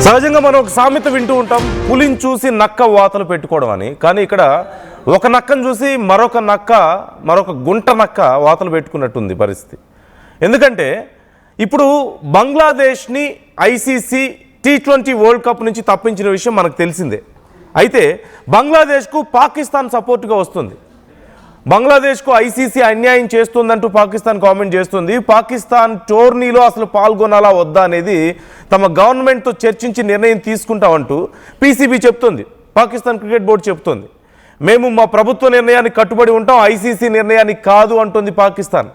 సహజంగా మనం ఒక సామెత వింటూ ఉంటాం, పులిని చూసి నక్క వాతలు పెట్టుకోవడం అని. కానీ ఇక్కడ ఒక నక్కను చూసి మరొక గుంట నక్క వాతలు పెట్టుకున్నట్టుంది పరిస్థితి. ఎందుకంటే ఇప్పుడు బంగ్లాదేశ్ని ఐసీసీ T20 వరల్డ్ కప్ నుంచి తప్పించిన విషయం మనకు తెలిసిందే. అయితే బంగ్లాదేశ్కు పాకిస్తాన్ సపోర్ట్గా వస్తుంది. బంగ్లాదేశ్కు ఐసీసీ అన్యాయం చేస్తుందంటూ పాకిస్తాన్ కామెంట్ చేస్తుంది. పాకిస్తాన్ టోర్నీలో అసలు పాల్గొనాలా వద్దా అనేది తమ గవర్నమెంట్తో చర్చించి నిర్ణయం తీసుకుంటామంటూ పీసీబీ చెప్తుంది, పాకిస్తాన్ క్రికెట్ బోర్డు చెప్తుంది. మేము మా ప్రభుత్వ నిర్ణయానికి కట్టుబడి ఉంటాం, ఐసీసీ నిర్ణయానికి కాదు అంటుంది పాకిస్తాన్.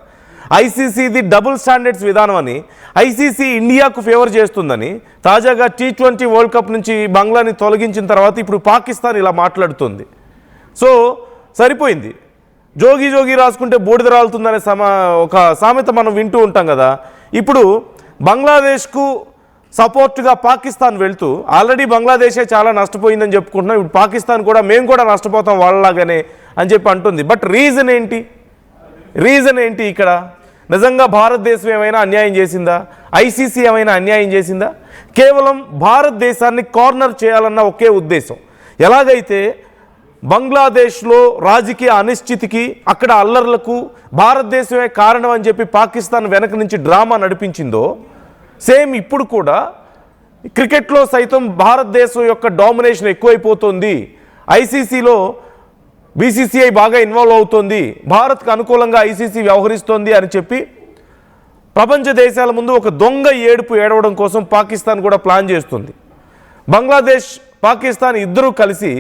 ఐసీసీది డబుల్ స్టాండర్డ్స్ విధానం అని, ఐసీసీ ఇండియాకు ఫేవర్ చేస్తుందని, తాజాగా T20 వరల్డ్ కప్ నుంచి బంగ్లాని తొలగించిన తర్వాత ఇప్పుడు పాకిస్తాన్ ఇలా మాట్లాడుతుంది. సో సరిపోయింది, జోగి జోగి రాసుకుంటే బూడిద రాలుతుందనే ఒక సామెత మనం వింటూ ఉంటాం కదా. ఇప్పుడు బంగ్లాదేశ్కు సపోర్ట్గా పాకిస్తాన్ వెళ్తూ ఆల్రెడీ బంగ్లాదేశే చాలా నష్టపోయిందని చెప్పుకుంటున్నాం, ఇప్పుడు పాకిస్తాన్ కూడా మేము కూడా నష్టపోతాం వాళ్ళలాగానే అని చెప్పి అంటుంది. బట్ రీజన్ ఏంటి ఇక్కడ? నిజంగా భారతదేశం ఏమైనా అన్యాయం చేసిందా? ఐసీసీ ఏమైనా అన్యాయం చేసిందా? కేవలం భారతదేశాన్ని కార్నర్ చేయాలన్న ఒకే ఉద్దేశం. ఎలాగైతే బంగ్లాదేశ్లో రాజకీయ అనిశ్చితికి, అక్కడ అల్లర్లకు భారతదేశమే కారణం అని చెప్పి పాకిస్తాన్ వెనక నుంచి డ్రామా నడిపించిందో, సేమ్ ఇప్పుడు కూడా క్రికెట్లో సైతం భారతదేశం యొక్క డామినేషన్ ఎక్కువైపోతుంది, ఐసీసీలో బీసీసీఐ బాగా ఇన్వాల్వ్ అవుతోంది, భారత్కు అనుకూలంగా ఐసీసీ వ్యవహరిస్తోంది అని చెప్పి ప్రపంచ దేశాల ముందు ఒక దొంగ ఏడుపు ఏడవడం కోసం పాకిస్తాన్ కూడా ప్లాన్ చేస్తుంది. బంగ్లాదేశ్ పాకిస్తాన్ ఇద్దరూ కలిసి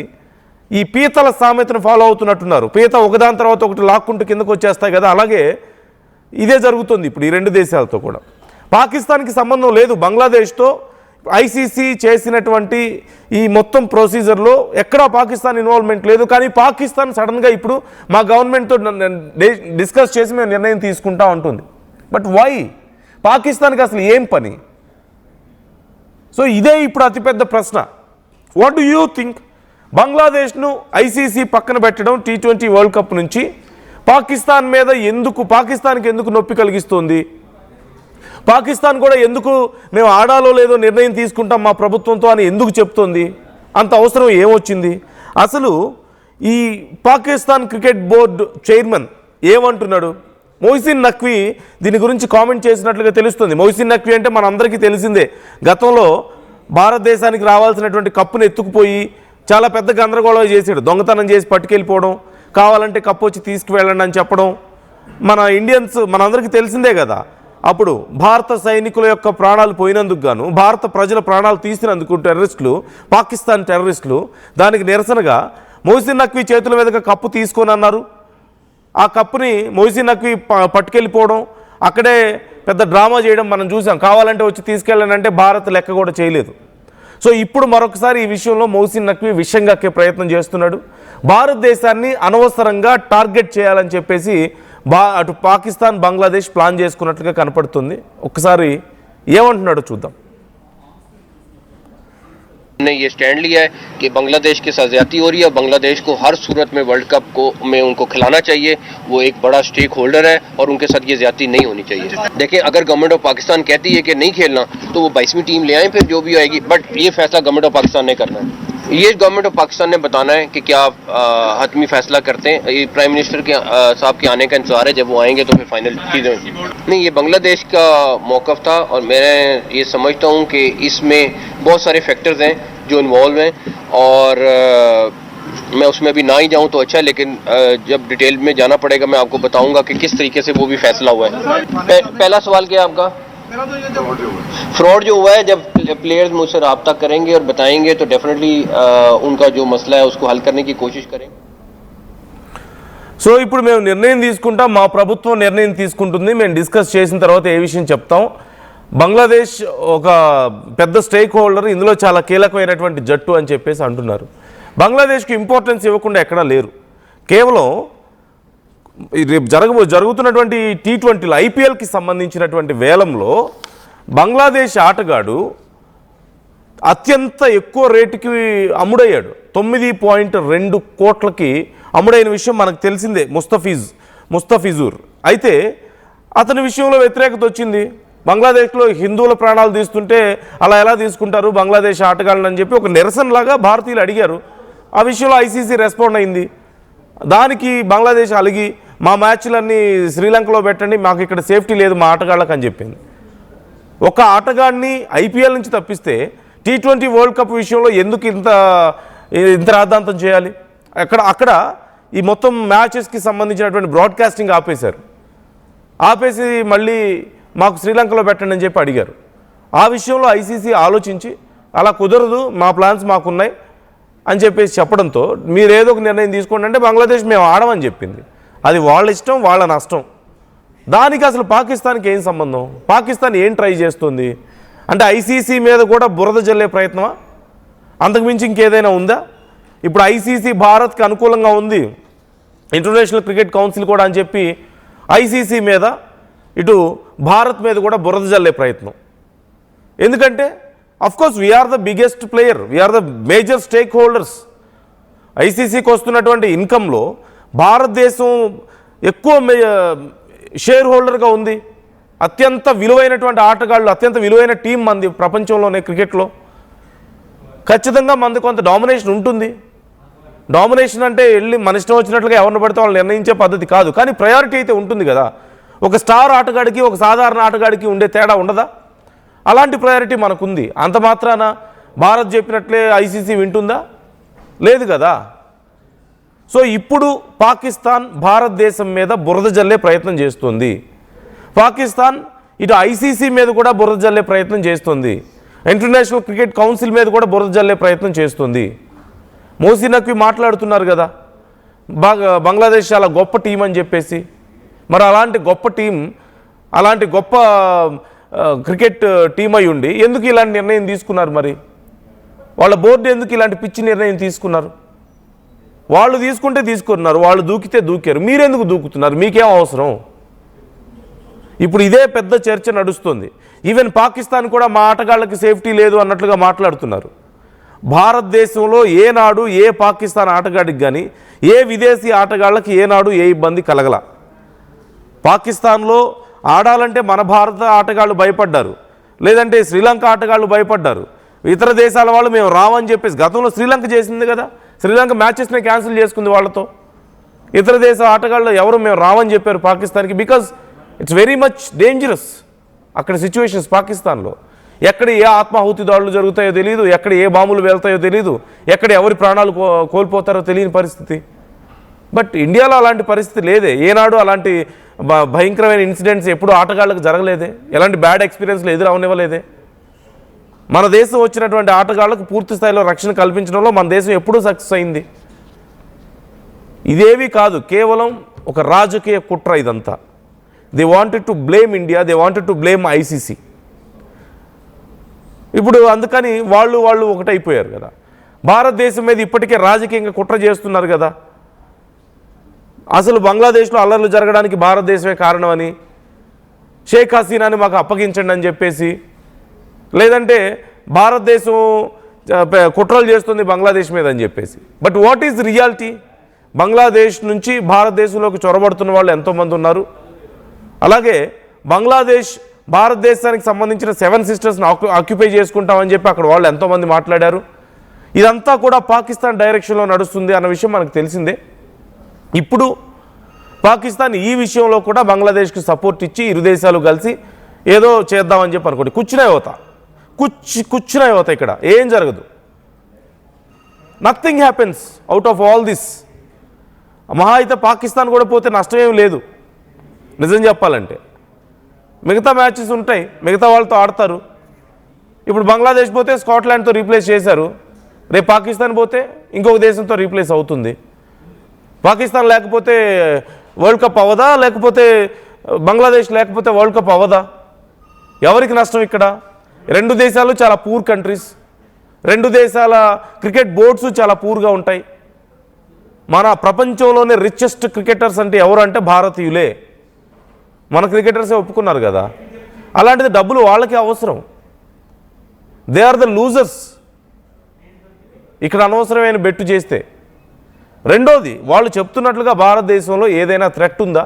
ఈ పీతల సామెతను ఫాలో అవుతున్నట్టున్నారు. పీత ఒకదాని తర్వాత ఒకటి లాక్కుంటూ కిందకు వచ్చేస్తాయి కదా, అలాగే ఇదే జరుగుతుంది ఇప్పుడు ఈ రెండు దేశాలతో కూడా. పాకిస్తాన్కి సంబంధం లేదు బంగ్లాదేశ్తో. ఐసీసీ చేసినటువంటి ఈ మొత్తం ప్రొసీజర్లో ఎక్కడా పాకిస్తాన్ ఇన్వాల్వ్మెంట్ లేదు. కానీ పాకిస్తాన్ సడన్గా ఇప్పుడు మా గవర్నమెంట్తో డిస్కస్ చేసి మేము నిర్ణయం తీసుకుంటా ఉంటుంది. But why? పాకిస్తాన్కి అసలు ఏం పని? సో ఇదే ఇప్పుడు అతిపెద్ద ప్రశ్న. What do you think? బంగ్లాదేశ్ను ఐసీసీ పక్కన పెట్టడం T20 వరల్డ్ కప్ నుంచి పాకిస్తాన్కి ఎందుకు నొప్పి కలిగిస్తుంది? పాకిస్తాన్ కూడా ఎందుకు మేము ఆడాలో లేదో నిర్ణయం తీసుకుంటాం మా ప్రభుత్వంతో అని ఎందుకు చెప్తోంది? అంత అవసరం ఏమొచ్చింది? అసలు ఈ పాకిస్తాన్ క్రికెట్ బోర్డు చైర్మన్ ఏమంటున్నాడు? మొహసిన్ నఖ్వీ దీని గురించి కామెంట్ చేసినట్లుగా తెలుస్తుంది. మొహసిన్ నఖ్వీ అంటే మనందరికీ తెలిసిందే, గతంలో భారతదేశానికి రావాల్సినటువంటి కప్పును ఎత్తుకుపోయి చాలా పెద్ద గందరగోళం చేశాడు. దొంగతనం చేసి పట్టుకెళ్ళిపోవడం, కావాలంటే కప్పు వచ్చి తీసుకువెళ్ళండి అని చెప్పడం. మన ఇండియన్స్ మనందరికీ తెలిసిందే కదా. అప్పుడు భారత సైనికుల యొక్క ప్రాణాలు పోయినందుకు గాను, భారత ప్రజల ప్రాణాలు తీసినందుకు పాకిస్తాన్ టెర్రరిస్టులు దానికి నిరసనగా మొహసిన్ నఖ్వీ చేతుల మీదుగా కప్పు తీసుకొని అన్నారు. ఆ కప్పుని మొహసిన్ నఖ్వీ పట్టుకెళ్ళిపోవడం, అక్కడే పెద్ద డ్రామా చేయడం మనం చూసాం. కావాలంటే వచ్చి తీసుకెళ్ళండి అంటే భారత్ లెక్క కూడా చేయలేదు. సో ఇప్పుడు మరొకసారి ఈ విషయంలో మొహసిన్ నఖ్వీ విషయం కక్కే ప్రయత్నం చేస్తున్నాడు. భారతదేశాన్ని అనవసరంగా టార్గెట్ చేయాలని చెప్పేసి అటు పాకిస్తాన్ బంగ్లాదేశ్ ప్లాన్ చేసుకున్నట్లుగా కనపడుతుంది. ఒక్కసారి ఏమంటున్నాడో చూద్దాం. ने ये स्टैंड लिया है कि बांग्लादेश के साथ ज्यादती हो रही है, बांग्लादेश को हर सूरत में वर्ल्ड कप में उनको खिलाना चाहिए, वो एक बड़ा स्टेक होल्डर है और उनके साथ ये ज्यादती नहीं होनी चाहिए. देखें, अगर गवर्नमेंट ऑफ पाकिस्तान कहती है कि नहीं खेलना तो वो 22वीं टीम ले आए, फिर जो भी आएगी. बट ये फैसला गवर्नमेंट ऑफ पाकिस्तान ने करना है. ये गवर्नमेंट ऑफ पाकिस्तान ने बताना है कि क्या हतमी फैसला करते हैं. ये प्राइम मिनिस्टर के साहब के आने का इंतजार है, जब वो आएंगे तो फिर फाइनल चीजें. नहीं, ये बांग्लादेश का मौकफ था और मैं ये समझता हूँ कि इसमें बहुत सारे फैक्टर्स हैं जो इन्वॉल्व हैं और मैं उसमें अभी ना ही जाऊं तो अच्छा है, लेकिन जब डिटेल में जाना पड़ेगा मैं आपको बताऊंगा कि किस तरीके से वो भी फैसला हुआ है. पहला सवाल क्या है आपका? फ्रॉड जो हुआ है, जब प्लेयर्स मुझसे रब्ता करेंगे और बताएंगे तो डेफिनेटली उनका जो मसला है उसको हल करने की कोशिश करेंगे. సో ఇప్పుడు మేము నిర్ణయం తీసుకుంటాం, మా ప్రభుత్వం నిర్ణయం తీసుకుంటుంది, మేము డిస్కస్ చేసిన తర్వాత ఏ విషయం చెప్తాం. బంగ్లాదేశ్ ఒక పెద్ద స్టేక్ హోల్డర్, ఇందులో చాలా కీలకమైనటువంటి జట్టు అని చెప్పేసి అంటున్నారు. బంగ్లాదేశ్కి ఇంపార్టెన్స్ ఇవ్వకుండా ఎక్కడా లేరు. కేవలం రేపు జరుగుతున్నటువంటి T20లో ఐపీఎల్కి సంబంధించినటువంటి వేలంలో బంగ్లాదేశ్ ఆటగాడు అత్యంత ఎక్కువ రేటుకి అమ్ముడయ్యాడు. 9.2 కోట్లకి అమ్ముడైన విషయం మనకు తెలిసిందే, ముస్తఫిజూర్. అయితే అతని విషయంలో వ్యతిరేకత వచ్చింది. బంగ్లాదేశ్లో హిందువుల ప్రాణాలు తీస్తుంటే అలా ఎలా తీసుకుంటారు బంగ్లాదేశ్ ఆటగాళ్ళని అని చెప్పి ఒక నిరసనలాగా భారతీయులు అడిగారు. ఆ విషయంలో ఐసీసీ రెస్పాండ్ అయింది. దానికి బంగ్లాదేశ్ అలిగి మా మ్యాచ్లన్నీ శ్రీలంకలో పెట్టండి, మాకు ఇక్కడ సేఫ్టీ లేదు మా ఆటగాళ్ళకి అని చెప్పింది. ఒక ఆటగాడిని ఐపీఎల్ నుంచి తప్పిస్తే T20 వరల్డ్ కప్ విషయంలో ఎందుకు ఇంత రాద్ధాంతం చేయాలి? అక్కడ ఈ మొత్తం మ్యాచెస్కి సంబంధించినటువంటి బ్రాడ్కాస్టింగ్ ఆపేసి మళ్ళీ మాకు శ్రీలంకలో పెట్టండి అని చెప్పి అడిగారు. ఆ విషయంలో ఐసీసీ ఆలోచించి అలా కుదరదు, మా ప్లాన్స్ మాకున్నాయి అని చెప్పేసి చెప్పడంతో మీరు ఏదో ఒక నిర్ణయం తీసుకోండి అంటే బంగ్లాదేశ్ మేము ఆడమని చెప్పింది. అది వాళ్ళ ఇష్టం, వాళ్ళ నష్టం. దానికి అసలు పాకిస్తాన్కి ఏం సంబంధం? పాకిస్తాన్ ఏం ట్రై చేస్తుంది అంటే ఐసీసీ మీద కూడా బురద జల్లే ప్రయత్నమా? అంతకుమించి ఇంకేదైనా ఉందా? ఇప్పుడు ఐసీసీ భారత్కి అనుకూలంగా ఉంది, ఇంటర్నేషనల్ క్రికెట్ కౌన్సిల్ కూడా అని చెప్పి ఐసీసీ మీద ఇటు భారత్ మీద కూడా బురద జల్లే ప్రయత్నం. ఎందుకంటే of course we're the biggest player, we're the major stake holders. ఐసీసీకి వస్తున్నటువంటి ఇన్కంలో భారతదేశం ఎక్కువ షేర్ హోల్డర్గా ఉంది. అత్యంత విలువైనటువంటి ఆటగాళ్ళు, అత్యంత విలువైన టీం మంది ప్రపంచంలోనే క్రికెట్లో. ఖచ్చితంగా మనది కొంత డామినేషన్ ఉంటుంది. డామినేషన్ అంటే వెళ్ళి మన ఇష్టం వచ్చినట్లుగా ఎవరిని పడితే వాళ్ళు నిర్ణయించే పద్ధతి కాదు, కానీ ప్రయారిటీ అయితే ఉంటుంది కదా. ఒక స్టార్ ఆటగాడికి ఒక సాధారణ ఆటగాడికి ఉండే తేడా ఉండదా? అలాంటి ప్రయారిటీ మనకుంది. అంత మాత్రాన భారత్ చెప్పినట్లే ఐసీసీ వింటుందా? లేదు కదా. సో ఇప్పుడు పాకిస్తాన్ భారతదేశం మీద బురద జల్లే ప్రయత్నం చేస్తుంది. పాకిస్తాన్ ఇటు ఐసీసీ మీద కూడా బురద జల్లే ప్రయత్నం చేస్తుంది. ఇంటర్నేషనల్ క్రికెట్ కౌన్సిల్ మీద కూడా బురద జల్లే ప్రయత్నం చేస్తుంది. మోసీ నక్వీ మాట్లాడుతున్నారు కదా బంగ్లాదేశ్ చాలా గొప్ప టీం అని చెప్పేసి. మరి అలాంటి గొప్ప టీం, అలాంటి గొప్ప క్రికెట్ టీం అయి ఉండి ఎందుకు ఇలాంటి నిర్ణయం తీసుకున్నారు? మరి వాళ్ళ బోర్డు ఎందుకు ఇలాంటి పిచ్చి నిర్ణయం తీసుకున్నారు? వాళ్ళు తీసుకుంటే తీసుకున్నారు, వాళ్ళు దూకితే దూకారు, మీరెందుకు దూకుతున్నారు? మీకేం అవసరం? ఇప్పుడు ఇదే పెద్ద చర్చ నడుస్తుంది. ఈవెన్ పాకిస్తాన్ కూడా మా ఆటగాళ్ళకి సేఫ్టీ లేదు అన్నట్లుగా మాట్లాడుతున్నారు. భారతదేశంలో ఏనాడు ఏ పాకిస్తాన్ ఆటగాడికి కానీ ఏ విదేశీ ఆటగాళ్ళకి ఏనాడు ఏ ఇబ్బంది కలగల. పాకిస్తాన్లో ఆడాలంటే మన భారత ఆటగాళ్ళు భయపడ్డారు, లేదంటే శ్రీలంక ఆటగాళ్ళు భయపడ్డారు. ఇతర దేశాల వాళ్ళు మేము రామని చెప్పేసి గతంలో శ్రీలంక చేసింది కదా, శ్రీలంక మ్యాచెస్ని క్యాన్సిల్ చేసుకుంది వాళ్ళతో. ఇతర దేశ ఆటగాళ్ళు ఎవరు మేము రామని చెప్పారు పాకిస్తాన్కి, because it's very much dangerous అక్కడ సిచ్యువేషన్స్. పాకిస్తాన్లో ఎక్కడ ఏ ఆత్మాహుతి దాడులు జరుగుతాయో తెలియదు, ఎక్కడ ఏ బాంబులు వెళ్తాయో తెలియదు, ఎక్కడ ఎవరి ప్రాణాలు కోల్పోతారో తెలియని పరిస్థితి. బట్ ఇండియాలో అలాంటి పరిస్థితి లేదే. ఏనాడు అలాంటి భయంకరమైన ఇన్సిడెంట్స్ ఎప్పుడు ఆటగాళ్ళకు జరగలేదే, ఎలాంటి బ్యాడ్ ఎక్స్పీరియన్స్లు ఎదురవనివ్వలేదే. మన దేశం వచ్చినటువంటి ఆటగాళ్లకు పూర్తి స్థాయిలో రక్షణ కల్పించడంలో మన దేశం ఎప్పుడూ సక్సెస్ అయింది. ఇదేవి కాదు, కేవలం ఒక రాజకీయ కుట్ర ఇదంతా. They wanted to blame India, they wanted to blame ICC. ఇప్పుడు అందుకని వాళ్ళు ఒకటైపోయారు కదా. భారతదేశం మీద ఇప్పటికే రాజకీయంగా కుట్ర చేస్తున్నారు కదా. అసలు బంగ్లాదేశ్లో అల్లర్లు జరగడానికి భారతదేశమే కారణమని, షేక్ హసీనాని మాకు అప్పగించండి అని చెప్పేసి, లేదంటే భారతదేశం కుట్రలు చేస్తుంది బంగ్లాదేశ్ మీద అని చెప్పేసి. But what is reality? Bangladesh నుంచి భారతదేశంలోకి చొరబడుతున్న వాళ్ళు ఎంతోమంది ఉన్నారు. అలాగే బంగ్లాదేశ్ భారతదేశానికి సంబంధించిన 7 సిస్టర్స్ని ఆక్యుపై చేసుకుంటామని చెప్పి అక్కడ వాళ్ళు ఎంతోమంది మాట్లాడారు. ఇదంతా కూడా పాకిస్తాన్ డైరెక్షన్లో నడుస్తుంది అన్న విషయం మనకు తెలిసిందే. ఇప్పుడు పాకిస్తాన్ ఈ విషయంలో కూడా బంగ్లాదేశ్కి సపోర్ట్ ఇచ్చి ఇరు దేశాలు కలిసి ఏదో చేద్దామని చెప్పి అనుకోండి. కూర్చునే అవుతా ఇక్కడ ఏం జరగదు. Nothing happens out of all this. మహా అయితే పాకిస్తాన్ కూడా పోతే నష్టమేం లేదు నిజం చెప్పాలంటే. మిగతా మ్యాచెస్ ఉంటాయి, మిగతా వాళ్ళతో ఆడతారు. ఇప్పుడు బంగ్లాదేశ్ పోతే స్కాట్లాండ్తో రీప్లేస్ చేశారు, రేపు పాకిస్తాన్ పోతే ఇంకొక దేశంతో రీప్లేస్ అవుతుంది. పాకిస్తాన్ లేకపోతే వరల్డ్ కప్ అవ్వదా, లేకపోతే బంగ్లాదేశ్ లేకపోతే వరల్డ్ కప్ అవ్వదా? ఎవరికి నష్టం ఇక్కడ? రెండు దేశాలు చాలా పూర్ కంట్రీస్, రెండు దేశాల క్రికెట్ బోర్డ్స్ చాలా పూర్గా ఉంటాయి. మన ప్రపంచంలోనే రిచెస్ట్ క్రికెటర్స్ అంటే ఎవరు అంటే భారతీయులే. మన క్రికెటర్సే ఒప్పుకున్నారు కదా. అలాంటిది డబ్బులు వాళ్ళకి అవసరం. దే ఆర్ ద లూజర్స్ ఇక్కడ అనవసరమైన బెట్టు చేస్తే. రెండోది, వాళ్ళు చెప్తున్నట్లుగా భారతదేశంలో ఏదైనా థ్రెట్ ఉందా?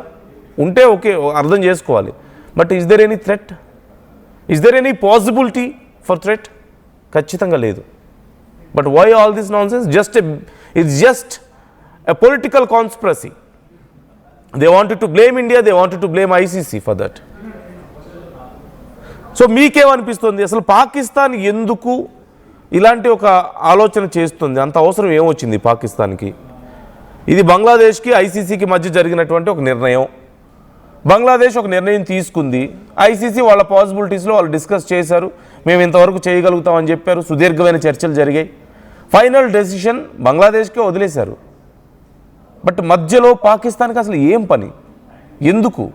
ఉంటే ఓకే, అర్థం చేసుకోవాలి. But is there any threat? Is there any possibility for threat? ఖచ్చితంగా లేదు. But why all this nonsense? It's just a political conspiracy. They wanted to blame India, they wanted to blame ICC for that. So మీకేమనిపిస్తుంది, అసలు పాకిస్తాన్ ఎందుకు ఇలాంటి ఒక ఆలోచన చేస్తుంది? అంత అవసరం ఏమొచ్చింది పాకిస్తాన్కి? ఇది బంగ్లాదేశ్కి ఐసీసీకి మధ్య జరిగినటువంటి ఒక నిర్ణయం. బంగ్లాదేశ్ ఒక నిర్ణయం తీసుకుంది, ఐసీసీ వాళ్ళ పాసిబిలిటీస్లో వాళ్ళు డిస్కస్ చేశారు, మేము ఇంతవరకు చేయగలుగుతామని చెప్పారు, సుదీర్ఘమైన చర్చలు జరిగాయి, ఫైనల్ డెసిషన్ బంగ్లాదేశ్కే వదిలేశారు. బట్ మధ్యలో పాకిస్తాన్కి అసలు ఏం పని? ఎందుకు?